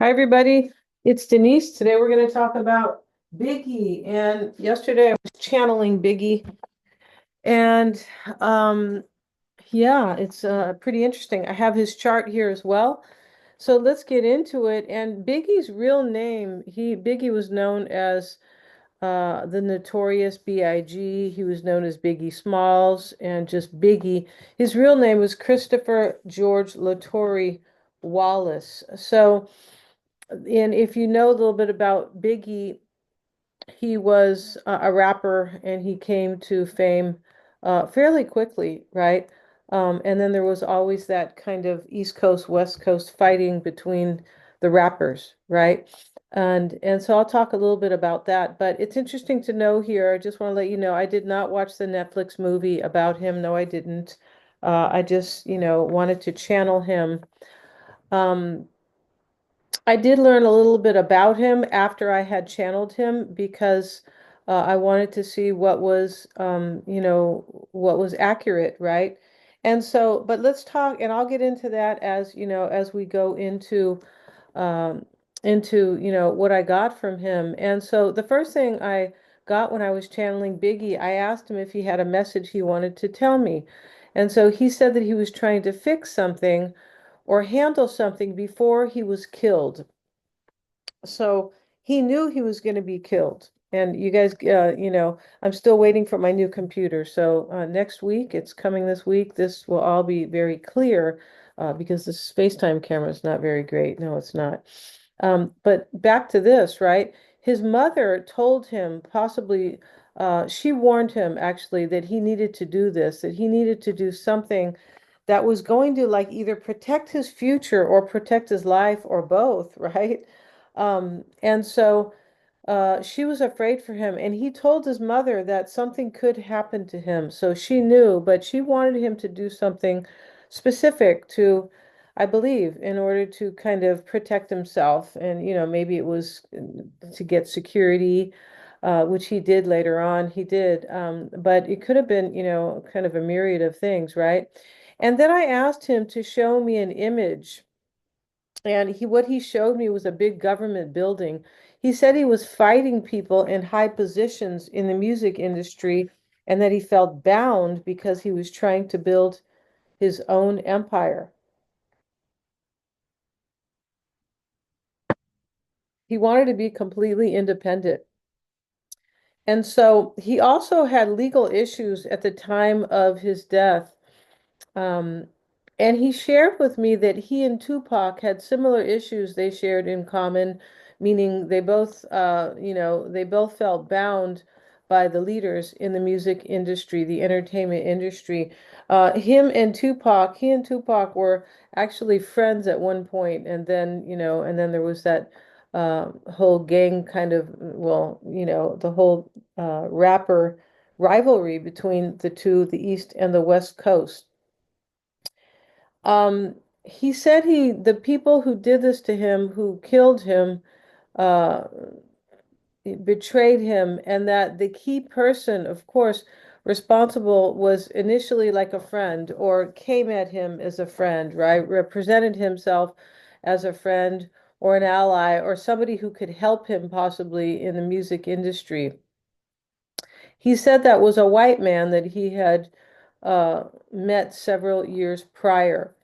Hi, everybody. It's Denise. Today we're going to talk about Biggie. And yesterday I was channeling Biggie. And um, yeah, it's pretty interesting. I have his chart here as well. So let's get into it. And Biggie's real name, Biggie was known as the Notorious B.I.G. He was known as Biggie Smalls and just Biggie. His real name was Christopher George Latore Wallace. And if you know a little bit about Biggie, he was a rapper and he came to fame fairly quickly, right? And then there was always that kind of East Coast, West Coast fighting between the rappers, right? And so I'll talk a little bit about that. But it's interesting to know here. I just want to let you know I did not watch the Netflix movie about him. No, I didn't. I just, wanted to channel him. Um, I did learn a little bit about him after I had channeled him because I wanted to see what was accurate, right? And so, but let's talk, and I'll get into that as, as we go um, what I got from him. And so the first thing I got when I was channeling Biggie, I asked him if he had a message he wanted to tell me. And so he said that he was trying to fix something or handle something before he was killed. So he knew he was going to be killed. And you guys, I'm still waiting for my new computer. So next week, it's coming this week. This will all be very clear because the FaceTime camera is not very great. No, it's not. But back to this, right? His mother told him, possibly, she warned him actually that he needed to do this, that he needed to do something that was going to like either protect his future or protect his life or both, right? And so she was afraid for him, and he told his mother that something could happen to him. So she knew, but she wanted him to do something specific to, I believe, in order to kind of protect himself. And, maybe it was to get security, which he did later on. He did. But it could have been, kind of a myriad of things, right? And then I asked him to show me an image and what he showed me was a big government building. He said he was fighting people in high positions in the music industry and that he felt bound because he was trying to build his own empire. He wanted to be completely independent. And so he also had legal issues at the time of his death. Um, and he shared with me that he and Tupac had similar issues they shared in common, meaning they both felt bound by the leaders in the music industry, the entertainment industry. He and Tupac were actually friends at one point, and then there was that whole gang kind of, well, the whole rapper rivalry between the two, the East and the West Coast. Um, he said the people who did this to him, who killed him, uh, betrayed him, and that the key person, of course, responsible was initially like a friend or came at him as a friend, right? Represented himself as a friend or an ally or somebody who could help him possibly in the music industry. He said that was a white man that he had met several years prior.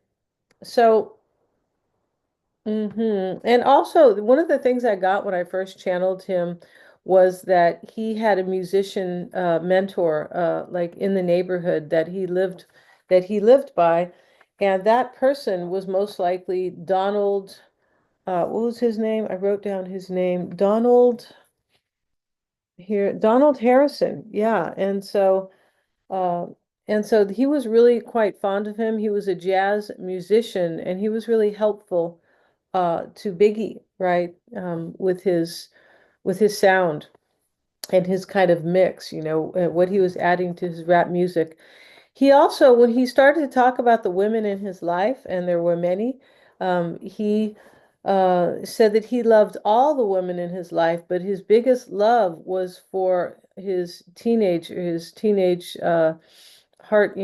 So And also, one of the things I got when I first channeled him was that he had a musician mentor, like in the neighborhood that he lived by, and that person was most likely Donald. What was his name? I wrote down his name. Donald Harrison. Yeah, uh, and so he was really quite fond of him. He was a jazz musician, and he was really helpful to Biggie, right? With his sound and his kind of mix, what he was adding to his rap music. He also, when he started to talk about the women in his life, and there were many, he said that he loved all the women in his life, but his biggest love was for his teenage heart,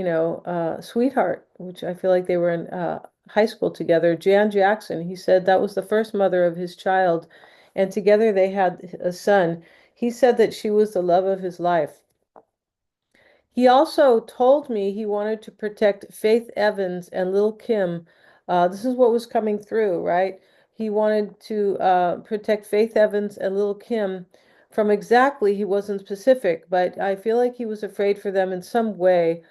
sweetheart, which I feel like they were in high school together, Jan Jackson. He said that was the first mother of his child, and together they had a son. He said that she was the love of his life. He also told me he wanted to protect Faith Evans and Lil Kim. This is what was coming through, right? He wanted to protect Faith Evans and Lil Kim from exactly, he wasn't specific, but I feel like he was afraid for them in some way.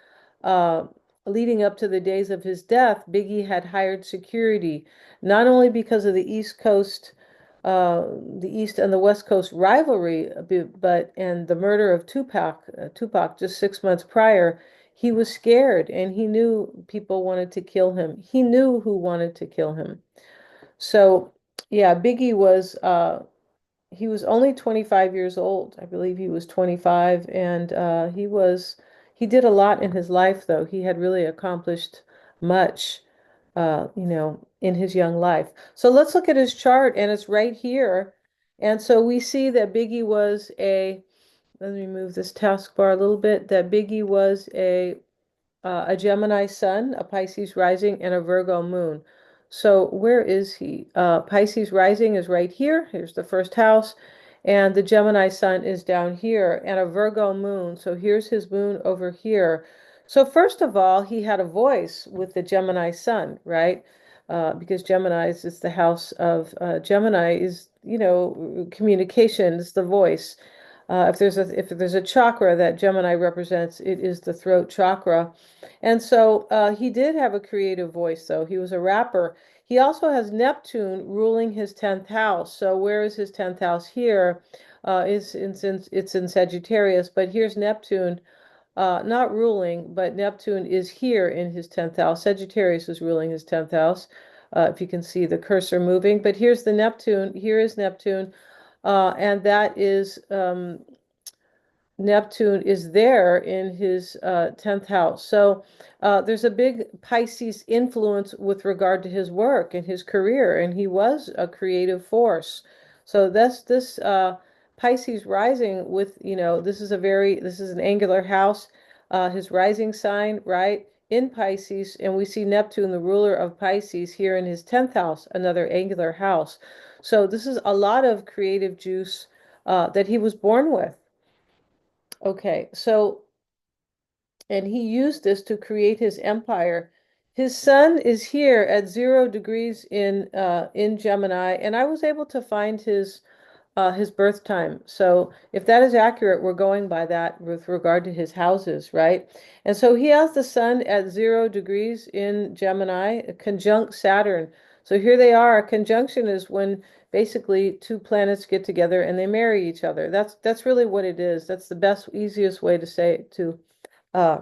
Uh, Leading up to the days of his death, Biggie had hired security, not only because of uh, the East and the West Coast rivalry, but and the murder of Tupac just 6 months prior, he was scared and he knew people wanted to kill him. He knew who wanted to kill him. So, yeah, Biggie was he was only 25 years old. I believe he was 25, and he did a lot in his life, though. He had really accomplished much, in his young life. So let's look at his chart, and it's right here. And so we see that Biggie was let me move this taskbar a little bit, that Biggie was a Gemini sun, a Pisces rising, and a Virgo moon. So where is he? Pisces rising is right here. Here's the first house. And the Gemini sun is down here, and a Virgo moon. So here's his moon over here. So first of all, he had a voice with the Gemini sun, right? Because Gemini is the house of Gemini is, communication, is the voice. If there's a chakra that Gemini represents, it is the throat chakra. And so he did have a creative voice, though. He was a rapper. He also has Neptune ruling his 10th house. So where is his 10th house here? It's in Sagittarius, but here's Neptune, not ruling, but Neptune is here in his 10th house. Sagittarius is ruling his 10th house, if you can see the cursor moving. But here's the Neptune. Here is Neptune, and that is Neptune is there in his 10th house. So there's a big Pisces influence with regard to his work and his career, and he was a creative force. So that's this Pisces rising with, this is an angular house, his rising sign, right, in Pisces, and we see Neptune, the ruler of Pisces, here in his 10th house, another angular house. So this is a lot of creative juice that he was born with. Okay, so, and he used this to create his empire. His sun is here at 0 degrees in Gemini, and I was able to find his birth time. So if that is accurate, we're going by that with regard to his houses, right? And so he has the sun at 0 degrees in Gemini, conjunct Saturn. So here they are. A conjunction is when basically two planets get together and they marry each other. That's really what it is. That's the best, easiest way to say to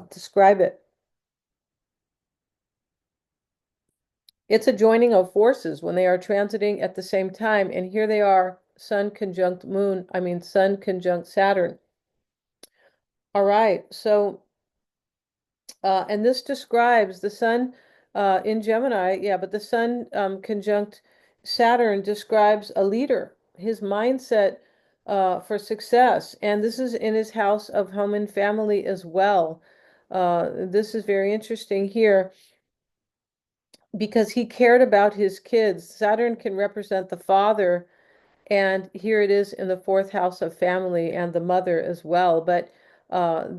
describe it. It's a joining of forces when they are transiting at the same time, and here they are, Sun conjunct Saturn. All right, so, and this describes the Sun in Gemini, yeah, but the Sun conjunct Saturn describes a leader, his mindset for success, and this is in his house of home and family as well. This is very interesting here because he cared about his kids. Saturn can represent the father, and here it is in the fourth house of family and the mother as well. But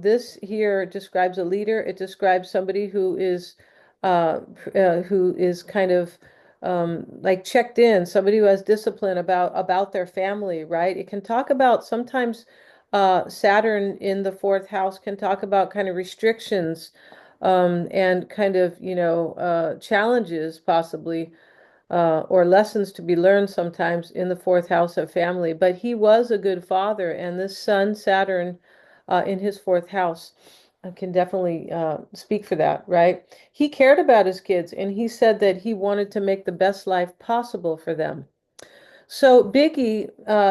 this here describes a leader. It describes somebody who is kind of like checked in, somebody who has discipline about their family, right? It can talk about sometimes Saturn in the fourth house can talk about kind of restrictions and kind of, challenges possibly or lessons to be learned sometimes in the fourth house of family. But he was a good father, and this Sun, Saturn, in his fourth house can definitely speak for that, right? He cared about his kids, and he said that he wanted to make the best life possible for them. So Biggie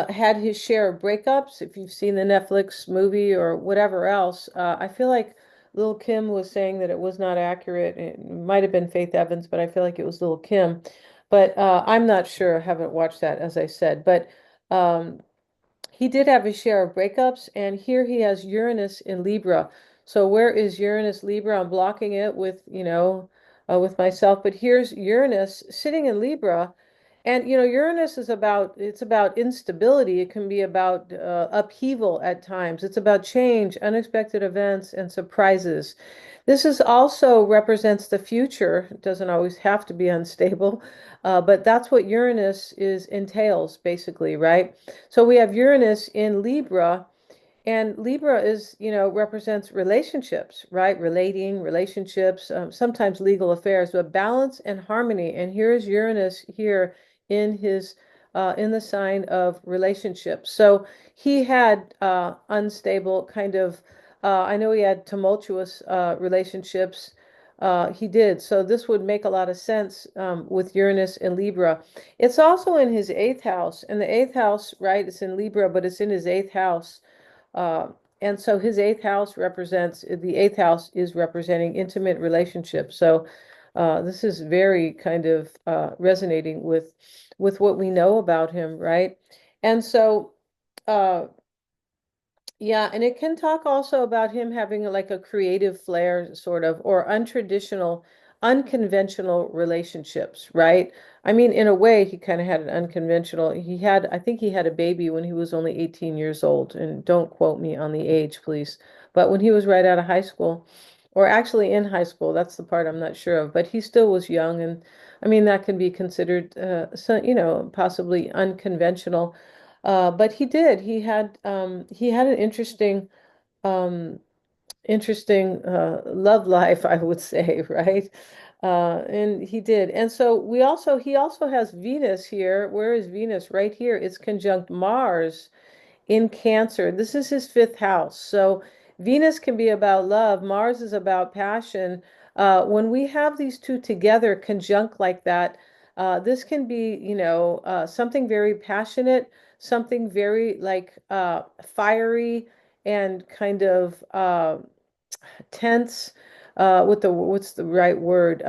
had his share of breakups. If you've seen the Netflix movie or whatever else, I feel like Lil Kim was saying that it was not accurate. It might have been Faith Evans, but I feel like it was Lil Kim. But I'm not sure. I haven't watched that, as I said. But um, he did have his share of breakups, and here he has Uranus in Libra. So where is Uranus Libra? I'm blocking it with, with myself. But here's Uranus sitting in Libra. And Uranus is about instability. It can be about upheaval at times. It's about change, unexpected events, and surprises. This is also represents the future. It doesn't always have to be unstable, but that's what Uranus is entails, basically, right? So we have Uranus in Libra, and Libra represents relationships, right? Relating, relationships, sometimes legal affairs, but balance and harmony. And here is Uranus here in the sign of relationships. So he had unstable kind of, I know he had tumultuous relationships. He did. So this would make a lot of sense with Uranus and Libra. It's also in his eighth house, and the eighth house, right? It's in Libra, but it's in his eighth house. Uh, and so his eighth house is representing intimate relationships. So this is very kind of resonating with what we know about him, right? And so uh, yeah, and it can talk also about him having like a creative flair, sort of, or untraditional, unconventional relationships, right? I mean, in a way, he kind of had an unconventional. I think he had a baby when he was only 18 years old, and don't quote me on the age, please. But when he was right out of high school, or actually in high school, that's the part I'm not sure of, but he still was young, and I mean, that can be considered, possibly unconventional. But he did. He had an um, interesting love life, I would say, right? And he did. And so he also has Venus here. Where is Venus? Right here. It's conjunct Mars in Cancer. This is his fifth house. So Venus can be about love, Mars is about passion. When we have these two together, conjunct like that, this can be, something very passionate, something very like fiery and kind of tense, what's the right word?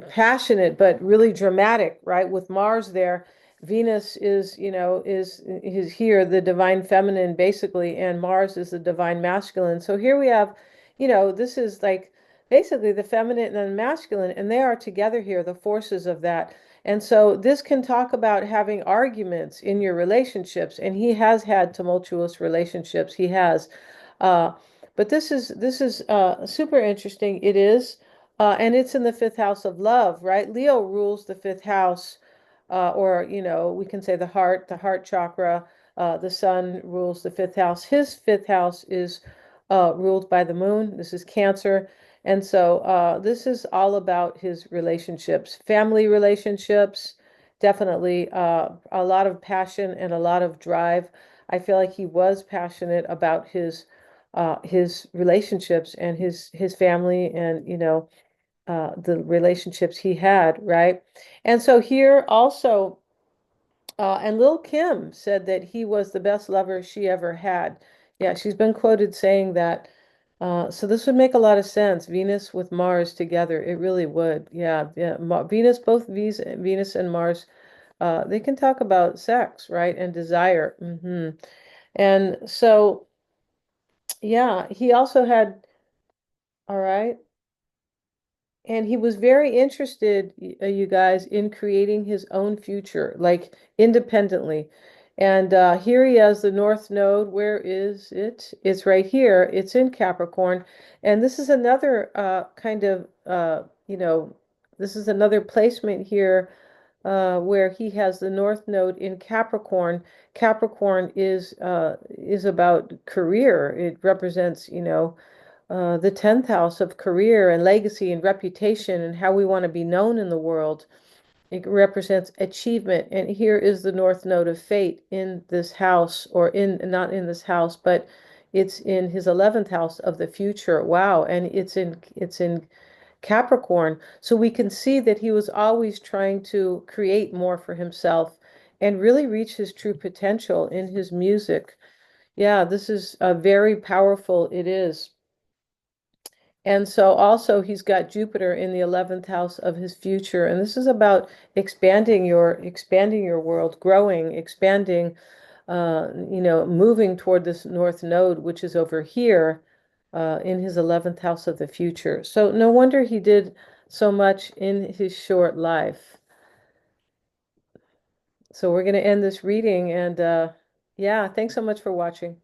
Passionate, but really dramatic, right? With Mars there, Venus is here, the divine feminine, basically, and Mars is the divine masculine. So here we have, this is like basically the feminine and masculine, and they are together here, the forces of that. And so this can talk about having arguments in your relationships, and he has had tumultuous relationships. He has. Uh, but this is super interesting. It is, and it's in the fifth house of love, right? Leo rules the fifth house, or we can say the heart chakra. The sun rules the fifth house. His fifth house is ruled by the moon. This is Cancer, and so this is all about his relationships, family relationships. Definitely a lot of passion and a lot of drive. I feel like he was passionate about his relationships and his family, and the relationships he had, right? And so here also, and Lil Kim said that he was the best lover she ever had. Yeah, she's been quoted saying that. So this would make a lot of sense. Venus with Mars together, it really would. Yeah, yeah. Venus, both Venus and Mars, they can talk about sex, right, and desire. And so, yeah, he also had. All right. And he was very interested, you guys, in creating his own future, like independently. And here he has the North Node. Where is it? It's right here. It's in Capricorn. And this is another this is another placement here where he has the North Node in Capricorn. Capricorn is about career. It represents, the 10th house of career and legacy and reputation and how we want to be known in the world. It represents achievement. And here is the North Node of Fate in this house, or not in this house, but it's in his 11th house of the future. Wow. And it's in Capricorn. So we can see that he was always trying to create more for himself and really reach his true potential in his music. Yeah, this is very powerful. It is. And so also he's got Jupiter in the 11th house of his future. And this is about expanding your world, growing, expanding, moving toward this North Node, which is over here in his 11th house of the future. So no wonder he did so much in his short life. So we're going to end this reading and yeah, thanks so much for watching.